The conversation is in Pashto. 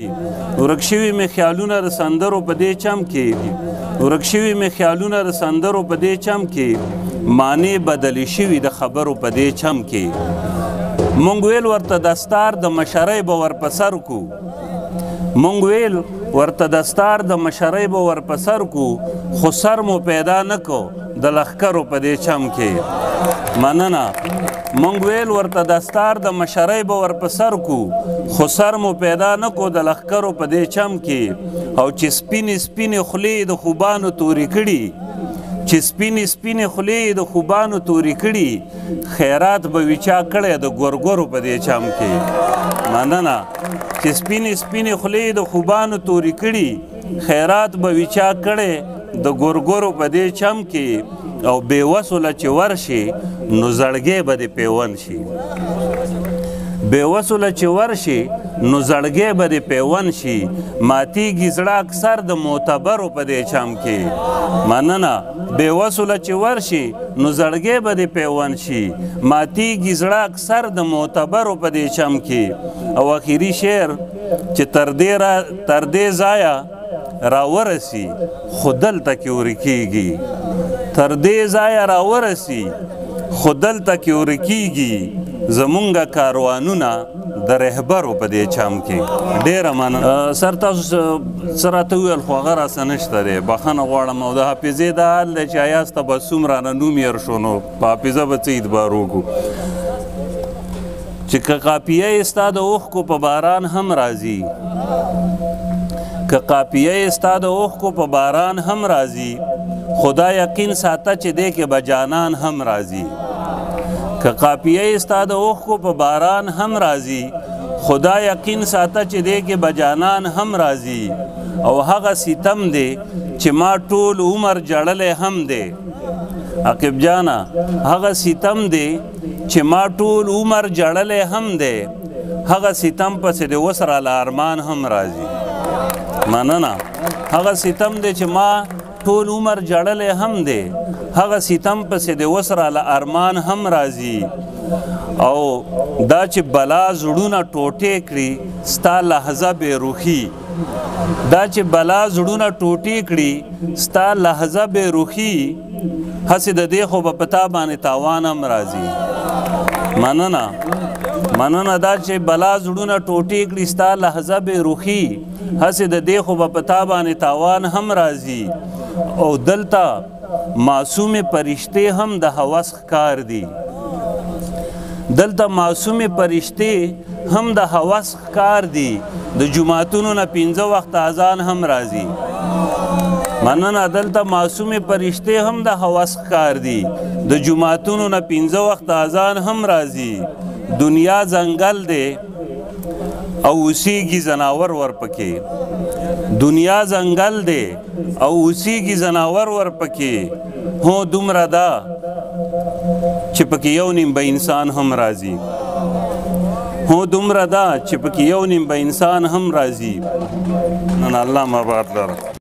ورک شوي مې خیالونه د سندرو په دې چم کې ورک شوي مې خیالونه د سندرو په دې چم کې معنی بدلې شوي د خبرو په دې چم کې مونږ ویل ورته دستار د مشرۍ به ور په سر کو مونږ ویل ورته دستار د مشرۍ به ور په سر کو خو سر مو پیدا نه کو د لښکرو په دې چم کې مننه مونږ ویل ورته دستار د مشرۍ به ور په سر کو خو سر مو پیدا نه کو د لښکرو په دې چم کې او چې سپینې سپینې خولې د خوبانو تورې کړي چې سپینې سپینې خولې د خوبانو تورې کړي خیرات به وي چا کړی د ګورګورو په دې چم کې مننه چې سپینې سپینې خولې د خوبانو تورې کړي خیرات به وي چا کړی د ګورګورو په دې چم کې او بېوسله چې ورشي نو زړګی به دې پیون شي بېوسله چې ورشي نو زړګی به دې پیون شي ماتیږي زړه اکثر د معتبرو په دې چم کې مننه بېوسله چې ورشي نو زړګی به دې پیون شي ماتیږي زړه اکثر د معتبرو په دې چم کې او اخري شعر چې تر دې ځایه راورسي خو دلته کې ورکېږي تر دې ځایه راورسي خو دلته کې ورکېږي زمونږ کاروانونه د رهبرو په دې چم کې ډېره مننه سر تاسو څه راته وویل خو هغه راسه نشته دی بخښنه غواړم او د حافظې دا حال دی چې ایاز تبسم رانه نوم هېر شو نو په حافظه به څه اعتبار وکړو چې که قافیه یې ستا د اوښکو په باران هم راځي که قافیه یې ستا د اوښکو په باران هم راځي خدا یقین ساته چې دی کې به جانان هم راځي که قافیه یې ستا د اوښکو په باران هم راځي خدا یقین ساته چې دی کې به جانان هم راځي او هغه ستم دی چې ما ټول عمر جړلی هم دی عقیب جانه هغه ستم دی چې ما ټول عمر جړلی هم دی هغه ستم پسې د اوس راله ارمان هم راځي مننه هغه ستم دی چې ما ټول عمر جړلی هم دی هغه ستم پسې د اوس راله ارمان هم راځي او دا چې بلا زړونه ټوټې کړي ستا لحظه بې روحي دا چې بلا زړونه ټوټې کړي ستا لحظه بې روحي هسې د دې خو به په تا باندې تاوان هم راځي مننه دا چې بلا زړونه ټوټې کړي ستا لحظه بې روحي هسې د دې خو به په تا باندې تاوان هم راځي او دلته معصومې فرشتې هم د هوس ښکار دي دلته معصومې فرشتې هم د هوس ښکار دي د جوماتونو نه 5 وخت اذان هم راځي مننه دلته معصومې فرشتې هم د هوس ښکار دي د جوماتونو نه 5 وخت اذان هم راځي دنیا ځنګل دی او اوسیږي ځناور ورپکې دنیا ځنګل دی او اوسیږي ځناور ورپکې هو دومره ده چې پکې یو نیم به انسان هم راځي هو دومره ده چې پکې یو نیم به انسان هم راځي نن الله مبارک لره